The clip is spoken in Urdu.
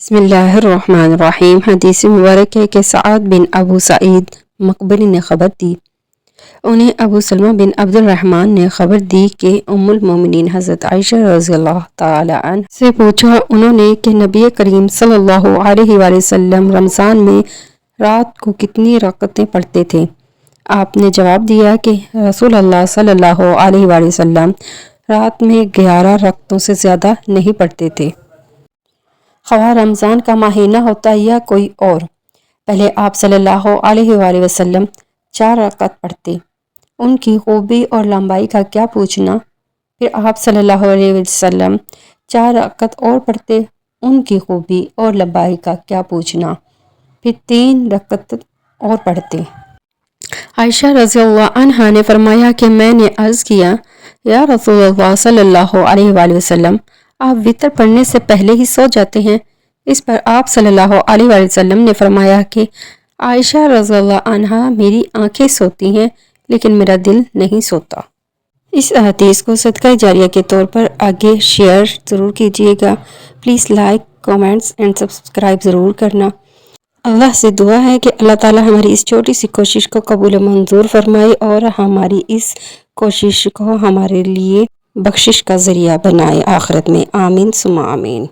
بسم اللہ الرحمن الرحیم۔ حدیث مبارک ہے کہ سعد بن ابو سعید مقبری نے خبر دی، انہیں ابو سلمہ بن عبد الرحمن نے خبر دی کہ ام المومنین حضرت عائشہ رضی اللہ تعالی عنہ سے پوچھا انہوں نے کہ نبی کریم صلی اللہ علیہ وآلہ وسلم رمضان میں رات کو کتنی رکعتیں پڑھتے تھے؟ آپ نے جواب دیا کہ رسول اللہ صلی اللہ علیہ وآلہ وسلم رات میں 11 رکعتوں سے زیادہ نہیں پڑھتے تھے، خواہ رمضان کا مہینہ ہوتا یا کوئی اور۔ پہلے آپ صلی اللہ علیہ وآلہ وسلم 4 رکعت پڑھتے، ان کی خوبی اور لمبائی کا کیا پوچھنا؟ پھر آپ صلی اللہ علیہ وسلم 4 رکعت اور پڑھتے، ان کی خوبی اور لمبائی کا کیا پوچھنا؟ پھر 3 رکعت اور پڑھتے۔ عائشہ رضی اللہ عنہا نے فرمایا کہ میں نے عرض کیا، یا رسول اللہ صلی اللہ علیہ وآلہ وسلم، آپ وتر پڑھنے سے پہلے ہی سو جاتے ہیں؟ اس پر آپ صلی اللہ علیہ وآلہ وسلم نے فرمایا کہ عائشہ رضی اللہ عنہا میری آنکھیں سوتی ہیں لیکن میرا دل نہیں سوتا۔ اس حدیث کو صدقہ جاریہ کے طور پر آگے شیئر ضرور کیجیے گا۔ Please like, comments and subscribe ضرور کرنا۔ اللہ سے دعا ہے کہ اللہ تعالی ہماری اس چھوٹی سی کوشش کو قبول و منظور فرمائے اور ہماری اس کوشش کو ہمارے لیے بخشش کا ذریعہ بنائے آخرت میں۔ آمین ثم آمین۔